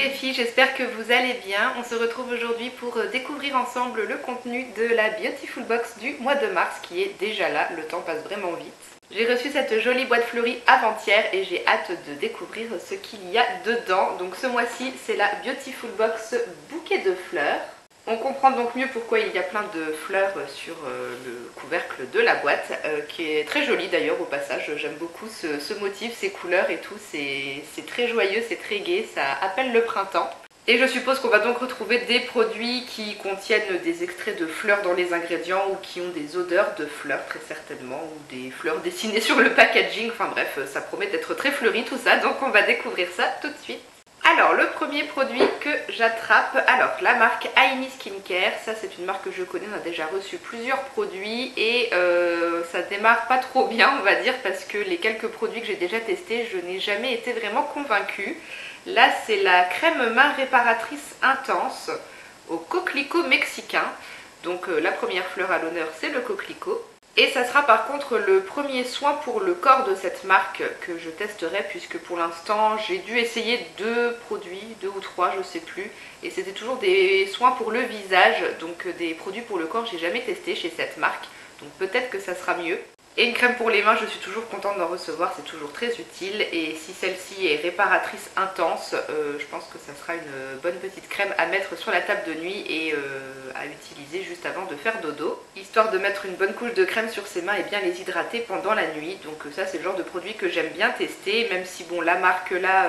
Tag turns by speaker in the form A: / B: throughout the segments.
A: les filles, j'espère que vous allez bien. On se retrouve aujourd'hui pour découvrir ensemble le contenu de la Beautiful Box du mois de mars qui est déjà là, le temps passe vraiment vite. J'ai reçu cette jolie boîte fleurie avant-hier et j'ai hâte de découvrir ce qu'il y a dedans. Donc ce mois-ci, c'est la Beautiful Box bouquet de fleurs. On comprend donc mieux pourquoi il y a plein de fleurs sur le couvercle de la boîte, qui est très joli d'ailleurs au passage. J'aime beaucoup ce motif, ces couleurs et tout, c'est très joyeux, c'est très gai, ça appelle le printemps. Et je suppose qu'on va donc retrouver des produits qui contiennent des extraits de fleurs dans les ingrédients ou qui ont des odeurs de fleurs très certainement, ou des fleurs dessinées sur le packaging, enfin bref, ça promet d'être très fleuri tout ça, donc on va découvrir ça tout de suite. Alors le premier produit que j'attrape, alors la marque Aini Skincare, ça c'est une marque que je connais, on a déjà reçu plusieurs produits et ça démarre pas trop bien on va dire parce que les quelques produits que j'ai déjà testés, je n'ai jamais été vraiment convaincue. Là c'est la crème main réparatrice intense au coquelicot mexicain, donc la première fleur à l'honneur c'est le coquelicot. Et ça sera par contre le premier soin pour le corps de cette marque que je testerai puisque pour l'instant j'ai dû essayer 2 produits, 2 ou 3 je sais plus, et c'était toujours des soins pour le visage, donc des produits pour le corps j'ai jamais testé chez cette marque, donc peut-être que ça sera mieux. Et une crème pour les mains, je suis toujours contente d'en recevoir, c'est toujours très utile. Et si celle-ci est réparatrice intense, je pense que ça sera une bonne petite crème à mettre sur la table de nuit et à utiliser juste avant de faire dodo. Histoire de mettre une bonne couche de crème sur ses mains et bien les hydrater pendant la nuit. Donc ça c'est le genre de produit que j'aime bien tester, même si bon la marque là,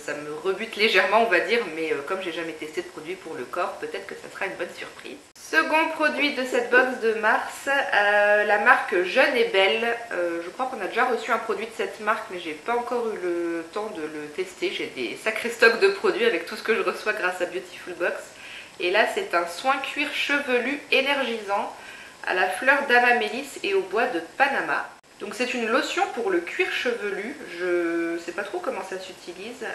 A: ça me rebute légèrement on va dire. Mais comme j'ai jamais testé de produit pour le corps, peut-être que ça sera une bonne surprise. Second produit de cette box de mars, la marque Jeune et Belle. Je crois qu'on a déjà reçu un produit de cette marque mais j'ai pas encore eu le temps de le tester. J'ai des sacrés stocks de produits avec tout ce que je reçois grâce à Beautiful Box. Et là c'est un soin cuir chevelu énergisant à la fleur d'Amamélis et au bois de Panama. Donc c'est une lotion pour le cuir chevelu, je sais pas trop comment ça s'utilise.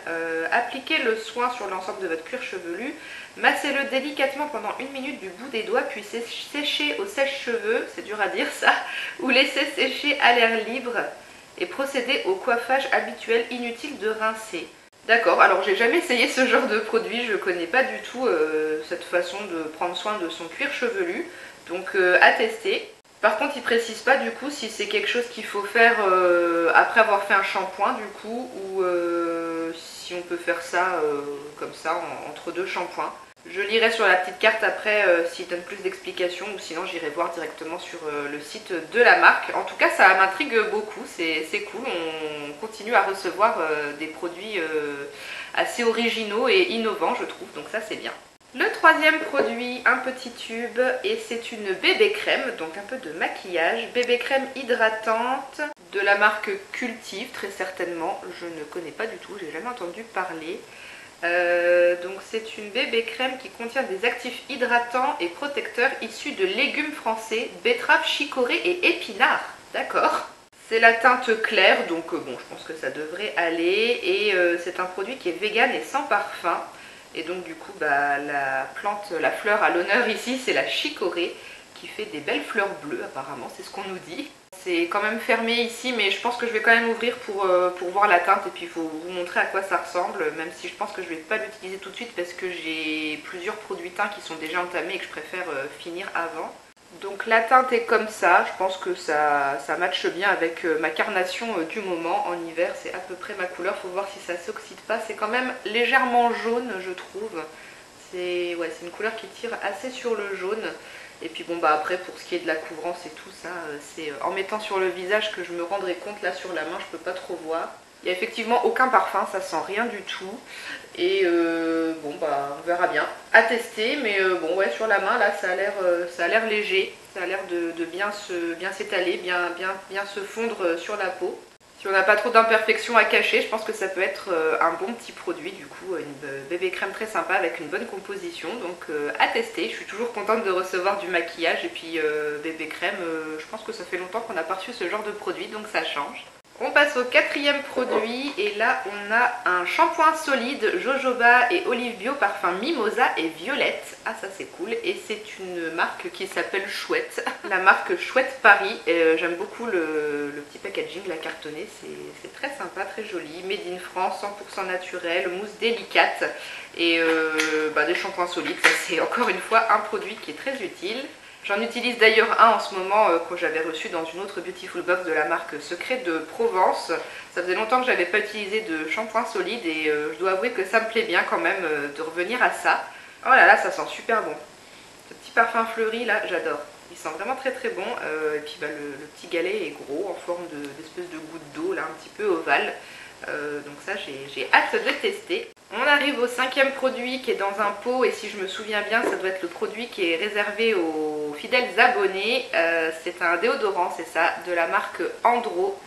A: Appliquez le soin sur l'ensemble de votre cuir chevelu, massez-le délicatement pendant 1 minute du bout des doigts, puis séchez au sèche-cheveux, c'est dur à dire ça, ou laissez sécher à l'air libre et procédez au coiffage habituel, inutile de rincer. D'accord, alors j'ai jamais essayé ce genre de produit, je connais pas du tout cette façon de prendre soin de son cuir chevelu, donc à tester. Par contre, il précise pas du coup si c'est quelque chose qu'il faut faire après avoir fait un shampoing du coup ou si on peut faire ça comme ça entre 2 shampoings. Je lirai sur la petite carte après s'il donne plus d'explications ou sinon j'irai voir directement sur le site de la marque. En tout cas, ça m'intrigue beaucoup, c'est cool. On continue à recevoir des produits assez originaux et innovants je trouve, donc ça c'est bien. Le troisième produit, un petit tube et c'est une bébé crème, donc un peu de maquillage. Bébé crème hydratante de la marque Cultive, très certainement. Je ne connais pas du tout, j'ai jamais entendu parler. Donc c'est une bébé crème qui contient des actifs hydratants et protecteurs issus de légumes français, betterave, chicorée et épinards. D'accord. C'est la teinte claire, donc bon, je pense que ça devrait aller. Et c'est un produit qui est vegan et sans parfum. Et donc du coup la plante, la fleur à l'honneur ici c'est la chicorée qui fait des belles fleurs bleues apparemment, c'est ce qu'on nous dit. C'est quand même fermé ici mais je pense que je vais quand même ouvrir pour voir la teinte et puis il faut vous montrer à quoi ça ressemble, même si je pense que je vais pas l'utiliser tout de suite parce que j'ai plusieurs produits teints qui sont déjà entamés et que je préfère finir avant. Donc la teinte est comme ça, je pense que ça matche bien avec ma carnation du moment. En hiver c'est à peu près ma couleur, faut voir si ça s'oxyde pas. C'est quand même légèrement jaune je trouve. C'est une couleur qui tire assez sur le jaune. Et puis bon après pour ce qui est de la couvrance et tout ça, c'est en mettant sur le visage que je me rendrai compte. Là sur la main je peux pas trop voir. Il n'y a effectivement aucun parfum, ça sent rien du tout. Et on verra bien. À tester, mais sur la main là ça a l'air léger. Ça a l'air de bien s'étaler, bien se fondre sur la peau. Si on n'a pas trop d'imperfections à cacher, je pense que ça peut être un bon petit produit du coup. Une bébé crème très sympa avec une bonne composition. Donc à tester, je suis toujours contente de recevoir du maquillage. Et puis bébé crème, je pense que ça fait longtemps qu'on n'a pas reçu ce genre de produit, donc ça change. On passe au quatrième produit et là on a un shampoing solide jojoba et olive bio parfum mimosa et violette. Ah ça c'est cool, et c'est une marque qui s'appelle Chouette, la marque Chouette Paris. J'aime beaucoup le petit packaging, la cartonnée, c'est très sympa, très joli. Made in France, 100% naturel, mousse délicate et des shampoings solides. Ça c'est encore une fois un produit qui est très utile. J'en utilise d'ailleurs un en ce moment que j'avais reçu dans une autre Beautiful Box de la marque Secret de Provence. Ça faisait longtemps que j'avais pas utilisé de shampoing solide et je dois avouer que ça me plaît bien quand même de revenir à ça. Oh là là, ça sent super bon. Ce petit parfum fleuri là, j'adore. Il sent vraiment très très bon. Et puis le petit galet est gros en forme d'espèce de goutte d'eau là, un petit peu ovale. Donc ça j'ai hâte de tester. On arrive au cinquième produit qui est dans un pot et si je me souviens bien ça doit être le produit qui est réservé aux fidèles abonnés. C'est un déodorant, c'est ça, de la marque Andro.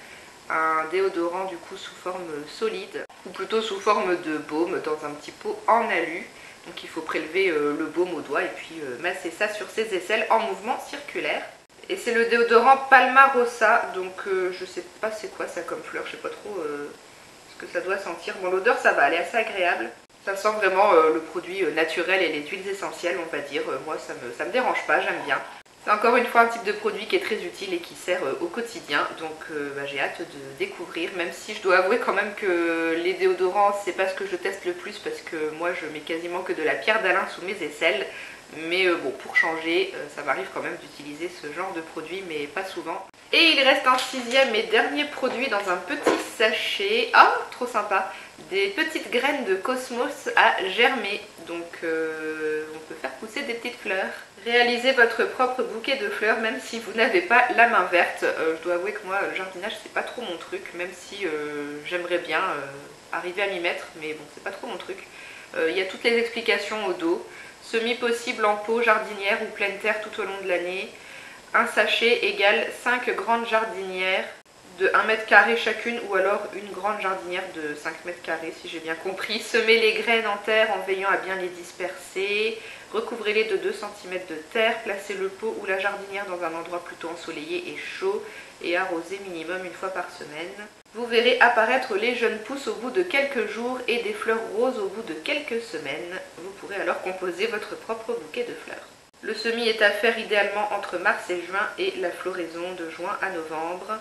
A: Un déodorant du coup sous forme solide ou plutôt sous forme de baume dans un petit pot en alu. Donc il faut prélever le baume au doigt et puis masser ça sur ses aisselles en mouvement circulaire. Et c'est le déodorant Palmarosa, donc je sais pas c'est quoi ça comme fleur, je sais pas trop ce que ça doit sentir. Bon, l'odeur ça va, elle est assez agréable. Ça sent vraiment le produit naturel et les huiles essentielles on va dire. Moi ça me dérange pas, j'aime bien. C'est encore une fois un type de produit qui est très utile et qui sert au quotidien, donc j'ai hâte de découvrir, même si je dois avouer quand même que les déodorants c'est pas ce que je teste le plus parce que moi je mets quasiment que de la pierre d'Alain sous mes aisselles. Mais bon, pour changer, ça m'arrive quand même d'utiliser ce genre de produit, mais pas souvent. Et il reste un sixième et dernier produit dans un petit sachet. Ah, trop sympa! Des petites graines de cosmos à germer. Donc on peut faire pousser des petites fleurs. Réalisez votre propre bouquet de fleurs même si vous n'avez pas la main verte. Je dois avouer que moi, le jardinage, c'est pas trop mon truc, même si j'aimerais bien arriver à m'y mettre, mais bon, c'est pas trop mon truc. Il y a toutes les explications au dos. Semis possible en pot, jardinière ou pleine terre tout au long de l'année. Un sachet égale 5 grandes jardinières de 1 mètre carré chacune ou alors une grande jardinière de 5 mètres carrés si j'ai bien compris. Semez les graines en terre en veillant à bien les disperser. Recouvrez-les de 2 cm de terre. Placez le pot ou la jardinière dans un endroit plutôt ensoleillé et chaud et arrosez minimum une fois par semaine. Vous verrez apparaître les jeunes pousses au bout de quelques jours et des fleurs roses au bout de quelques semaines. Vous pourrez alors composer votre propre bouquet de fleurs. Le semis est à faire idéalement entre mars et juin et la floraison de juin à novembre.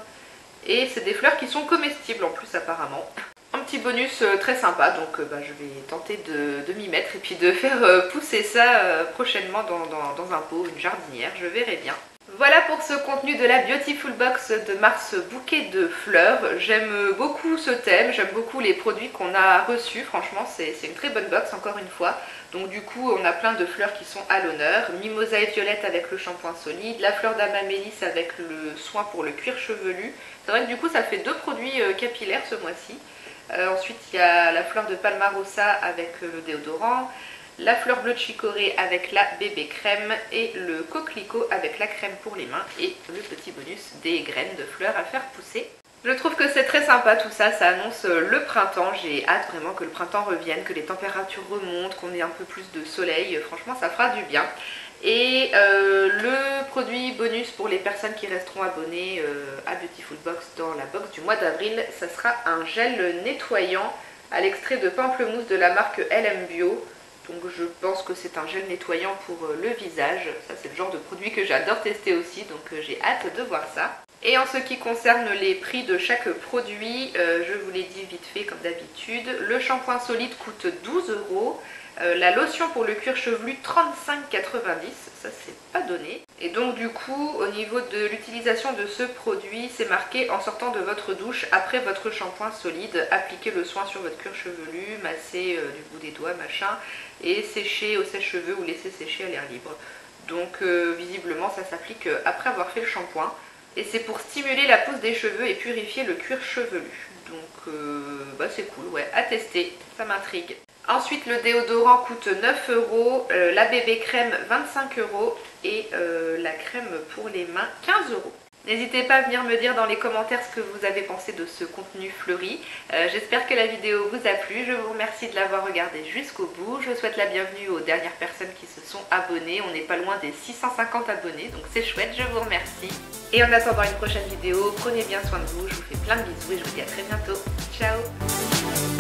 A: Et c'est des fleurs qui sont comestibles en plus apparemment. Un petit bonus très sympa, donc je vais tenter de m'y mettre et puis de faire pousser ça prochainement dans un pot, une jardinière, je verrai bien. Voilà pour ce contenu de la Beautiful Box de mars bouquet de fleurs. J'aime beaucoup ce thème, j'aime beaucoup les produits qu'on a reçus, franchement c'est une très bonne box encore une fois. Donc du coup on a plein de fleurs qui sont à l'honneur, mimosa et violette avec le shampoing solide, la fleur d'amamélis avec le soin pour le cuir chevelu. C'est vrai que du coup ça fait 2 produits capillaires ce mois-ci. Ensuite il y a la fleur de Palmarosa avec le déodorant, la fleur bleue de chicorée avec la bébé crème et le coquelicot avec la crème pour les mains et le petit bonus des graines de fleurs à faire pousser. Je trouve que c'est très sympa tout ça, ça annonce le printemps, j'ai hâte vraiment que le printemps revienne, que les températures remontent, qu'on ait un peu plus de soleil, franchement ça fera du bien. Et le produit bonus pour les personnes qui resteront abonnées à Beautiful Box dans la box du mois d'avril, ça sera un gel nettoyant à l'extrait de pamplemousse de la marque LM Bio. Donc je pense que c'est un gel nettoyant pour le visage. Ça c'est le genre de produit que j'adore tester aussi, donc j'ai hâte de voir ça. Et en ce qui concerne les prix de chaque produit, je vous l'ai dit vite fait comme d'habitude. Le shampoing solide coûte 12 €. La lotion pour le cuir chevelu 35,90 €, ça c'est pas donné. Et donc du coup au niveau de l'utilisation de ce produit, c'est marqué en sortant de votre douche après votre shampoing solide, appliquez le soin sur votre cuir chevelu, massez du bout des doigts machin et sécher au sèche-cheveux ou laisser sécher à l'air libre. Donc visiblement ça s'applique après avoir fait le shampoing et c'est pour stimuler la pousse des cheveux et purifier le cuir chevelu. Donc c'est cool, ouais, à tester, ça m'intrigue. Ensuite le déodorant coûte 9 €, la bébé crème 25 € et la crème pour les mains 15 €. N'hésitez pas à venir me dire dans les commentaires ce que vous avez pensé de ce contenu fleuri. J'espère que la vidéo vous a plu. Je vous remercie de l'avoir regardé jusqu'au bout. Je souhaite la bienvenue aux dernières personnes qui se sont abonnées. On n'est pas loin des 650 abonnés, donc c'est chouette, je vous remercie. Et en attendant une prochaine vidéo, prenez bien soin de vous. Je vous fais plein de bisous et je vous dis à très bientôt. Ciao!